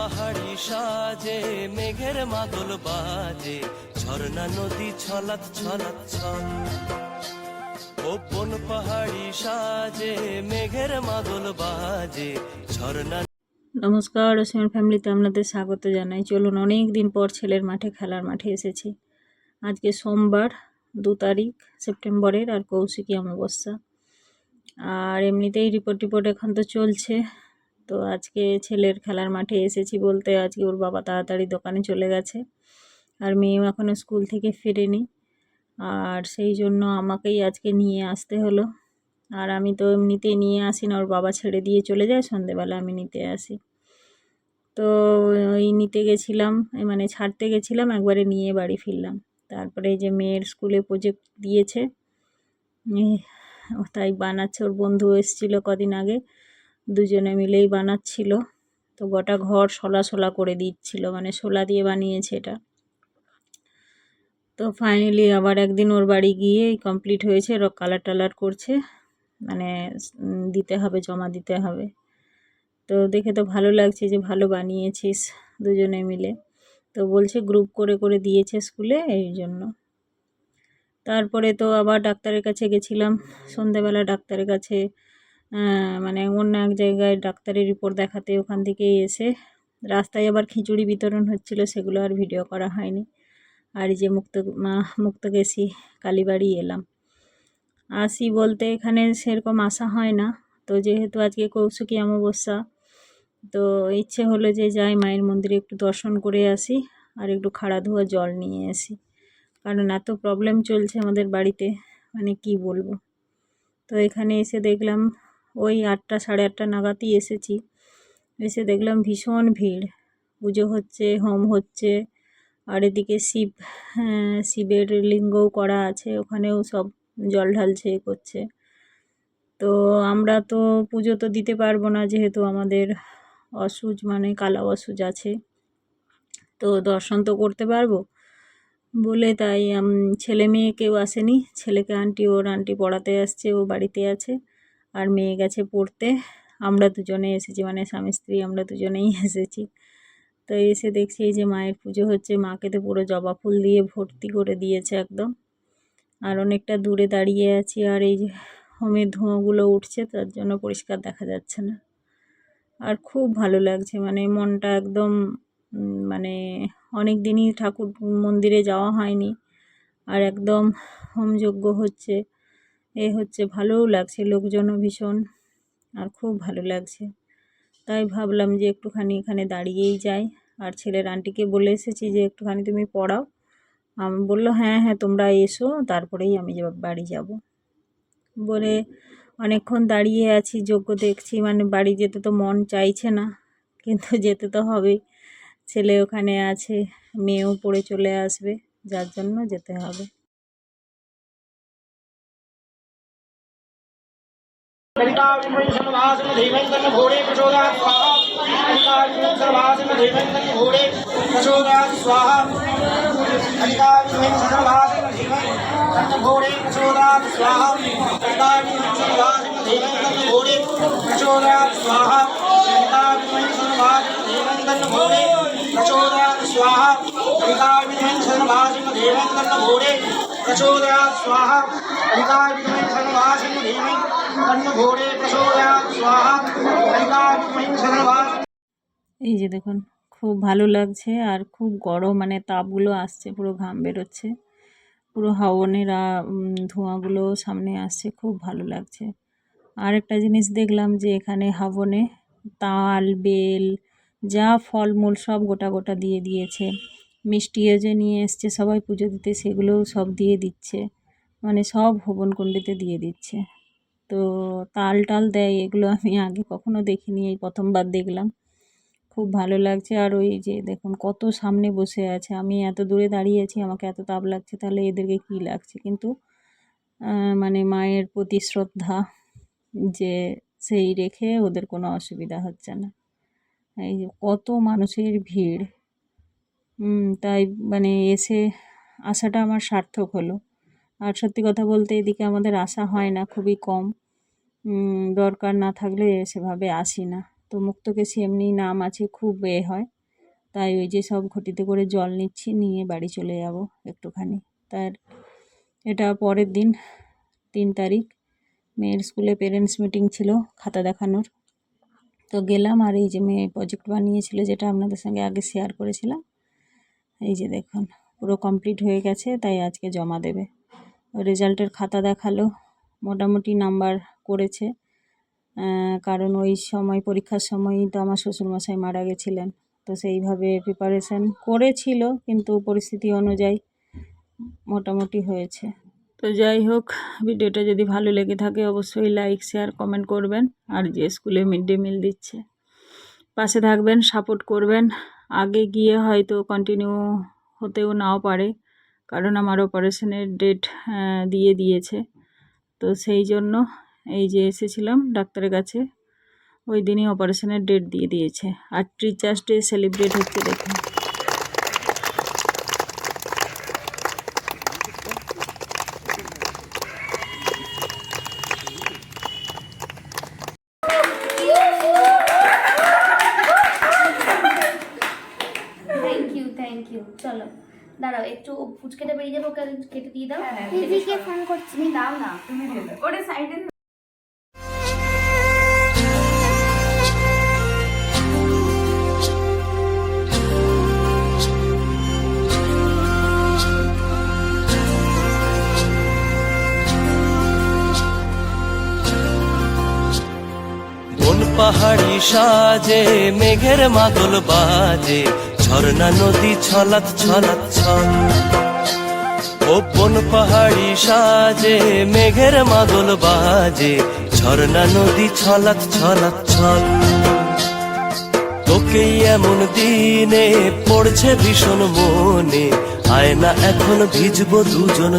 পাহাড়ি সাজে মেঘের মাদল বাজে, ঝর্ণা নদী ছলাৎ ছলাৎ ছল। ও কোন পাহাড়ি সাজে মেঘের মাদল বাজে, ঝর্ণা। নমস্কার, অসীমের ফ্যামিলিতে আপনাদের স্বাগত জানাই। চলুন, অনেক দিন পর ছেলের মাঠে খেলার মাঠে এসেছি। আজকে সোমবার 2 তারিখ সেপ্টেম্বরের, আর কৌশিকী অমাবস্যা। আর এমনিতেই রিপোর্ট এখন তো চলছে। তো আজকে ছেলের খেলার মাঠে এসেছি বলতে, আজকে ওর বাবা তাড়াতাড়ি দোকানে চলে গেছে, আর মেয়েও এখনও স্কুল থেকে ফেরেনি। আর সেই জন্য আমাকেই আজকে নিয়ে আসতে হলো। আর আমি তো এমনিতেই নিয়ে আসি না, ওর বাবা ছেড়ে দিয়ে চলে যায়, সন্ধেবেলা আমি নিতে আসি। তো ওই নিতে গেছিলাম, মানে ছাড়তে গেছিলাম, একবারে নিয়ে বাড়ি ফিরলাম। তারপরে এই যে মেয়ের স্কুলে প্রজেক্ট দিয়েছে, তাই বানাচ্ছে। ওর বন্ধু এসেছিলো কদিন আগে, দুজনে মিলেই বানাচ্ছিল। তো গোটা ঘর শোলা করে দিচ্ছিল, মানে শোলা দিয়ে বানিয়েছে এটা। তো ফাইনালি আবার একদিন ওর বাড়ি গিয়ে কমপ্লিট হয়েছে, কালার টালার করছে, মানে দিতে হবে, জমা দিতে হবে। তো দেখে তো ভালো লাগছে যে ভালো বানিয়েছিস দুজনে মিলে। তো বলছে গ্রুপ করে করে দিয়েছে স্কুলে, এই জন্য। তারপরে তো আবার ডাক্তারের কাছে গেছিলাম সন্ধেবেলা। ডাক্তারের কাছে মানে অন্য এক জায়গায় ডাক্তারের রিপোর্ট দেখাতে, ওখান থেকে এসে রাস্তায় আবার খিচুড়ি বিতরণ হচ্ছিল, সেগুলো আর ভিডিও করা হয়নি। আর এই যে মুক্তকেশী কালীবাড়ি এলাম। আসি বলতে এখানে সেরকম আসা হয় না, তো যেহেতু আজকে কৌশিকী অমাবস্যা, তো ইচ্ছে হলো যে যাই মায়ের মন্দিরে একটু দর্শন করে আসি, আর একটু খাড়া ধোয়া জল নিয়ে আসি, কারণ এত প্রবলেম চলছে আমাদের বাড়িতে, মানে কি বলবো। তো এখানে এসে দেখলাম, ওই 8টা সাড়ে 8টা নাগাদই এসেছি। এসে দেখলাম ভীষণ ভিড়, পুজো হচ্ছে, হোম হচ্ছে, আর এদিকে শিবের লিঙ্গও করা আছে, ওখানেও সব জল ঢালছে, করছে। তো আমরা তো পুজো তো দিতে পারবো না, যেহেতু আমাদের অসুজ, মানে কালা অসুজ আছে। তো দর্শন তো করতে পারবো বলে, তাই ছেলে মেয়ে কেউ আসেনি। ছেলেকে ওর আন্টি পড়াতে আসছে, ও বাড়িতে আছে, আর মেয়ে গেছে পড়তে। আমরা দুজনে এসেছি, মানে স্বামী স্ত্রী আমরা দুজনেই এসেছি। তো এসে দেখছি এই যে মায়ের পুজো হচ্ছে, মাকে তো পুরো জবা ফুল দিয়ে ভর্তি করে দিয়েছে একদম। আর অনেকটা দূরে দাঁড়িয়ে আছি, আর এই যে হোমের ধোঁয়াগুলো উঠছে, তার জন্য পরিষ্কার দেখা যাচ্ছে না। আর খুব ভালো লাগছে, মানে মনটা একদম, মানে অনেক দিনই ঠাকুর মন্দিরে যাওয়া হয়নি, আর একদম হোমযজ্ঞ হচ্ছে, হচ্ছে, ভালোও লাগছে, লোকজনও ভীষণ, আর খুব ভালো লাগছে। তাই ভাবলাম যে একটুখানি এখানে দাঁড়িয়েই যাই। আর ছেলের আন্টিকে বলে এসেছি যে একটুখানি তুমি পড়াও। বললো হ্যাঁ হ্যাঁ তোমরা এসো, তারপরেই আমি বাড়ি যাব বলে অনেকক্ষণ দাঁড়িয়ে আছি, যজ্ঞ দেখছি। মানে বাড়ি যেতে তো মন চাইছে না, কিন্তু যেতে তো হবেই। ছেলে ওখানে আছে, মেয়েও পড়ে চলে আসবে, যার জন্য যেতে হবে। এই যে দেখুন, খুব ভালো লাগছে, আর খুব গরম, মানে তাপগুলো আসছে, পুরো ঘাম বেরোচ্ছে, পুরো হাওনের ধোঁয়াগুলো সামনে আসছে, খুব ভালো লাগছে। আর একটা জিনিস দেখলাম যে এখানে হাবনে তাল, বেল, যা ফলমূল সব গোটা গোটা দিয়ে দিয়েছে। মিষ্টিও যে নিয়ে এসছে সবাই পুজো দিতে, সেগুলোও সব দিয়ে দিচ্ছে, মানে সব হবন কুণ্ডিতে দিয়ে দিচ্ছে। তো তাল টাল দেয়, এগুলো আমি আগে কখনো দেখিনি, এই প্রথমবার দেখলাম, খুব ভালো লাগছে। আর ওই যে দেখুন কত সামনে বসে আছে, আমি এত দূরে দাঁড়িয়ে আছি, আমাকে এত তাপ লাগছে, তাহলে এদেরকে কী লাগছে। কিন্তু মানে মায়ের প্রতি শ্রদ্ধা, যে সেই রেখে ওদের কোনো অসুবিধা হচ্ছে না। এই যে কত মানুষের ভিড়, তাই মানে আসাটা আমার সার্থক হলো। আর সত্যি কথা বলতে এদিকে আমাদের আসা হয় না, খুবই কম, দরকার না থাকলে সেভাবে আসি না। তো মুক্তকেশী এমনি নাম আছে, খুব হয়, তাই ওই যে সব ঘটিতে করে জল নিচ্ছি, নিয়ে বাড়ি চলে যাব একটুখানি। তার এটা পরের দিন 3 তারিখ, মেয়ের স্কুলে পেরেন্টস মিটিং ছিল খাতা দেখানোর। তো গেলাম, আর এই যে মেয়ে প্রজেক্ট বানিয়েছিল যেটা আপনাদের সঙ্গে আগে শেয়ার করেছিলাম, এই যে দেখুন পুরো কমপ্লিট হয়ে গেছে, তাই আজকে জমা দেবে। রেজাল্টের খাতা দেখালো, মোটামুটি নাম্বার করেছে, কারণ ওই সময় পরীক্ষার সময়ই তো আমার শ্বশুরমশাই মারা গেছিলেন। তো সেইভাবে প্রিপারেশান করেছিল, কিন্তু পরিস্থিতি অনুযায়ী মোটামুটি হয়েছে। তো যাই হোক, ভিডিওটা যদি ভালো লেগে থাকে অবশ্যই লাইক, শেয়ার, কমেন্ট করবেন। আর যে স্কুলে মিড ডে মিল দিচ্ছে পাশে থাকবেন, সাপোর্ট করবেন। আগে গিয়ে হয়তো কন্টিনিউ হতেও নাও পারে, কারণ আমার অপারেশনের ডেট দিয়ে দিয়েছে। তো সেই জন্য এই যে এসেছিলাম ডাক্তারের কাছে, ওই দিনই অপারেশনের ডেট দিয়ে দিয়েছে। আর টিচার্স ডে সেলিব্রেট হচ্ছে দেখুন। Thank you. চলো দাঁড়াও, একটু ফুচকেটা বেরিয়ে যাবো, ওকে কেটে দিয়ে দাও। দিদিকে ফোন করছি। দাও না, তুমি ওরে সাইডে। কোন পাহাড়ি সাজে মেঘের মাদল বাজে, ঝর্ণা নদী ছলাৎ ছলাৎ ছল। ও কোন পাহাড়ি সাজে মেঘের মাদল বাজে, ঝর্ণা নদী ছলাৎ ছলাৎ ছল। তোকেই এমন দিনে পড়ছে ভীষণ মনে, আয় না এখন ভিজবো দুজন।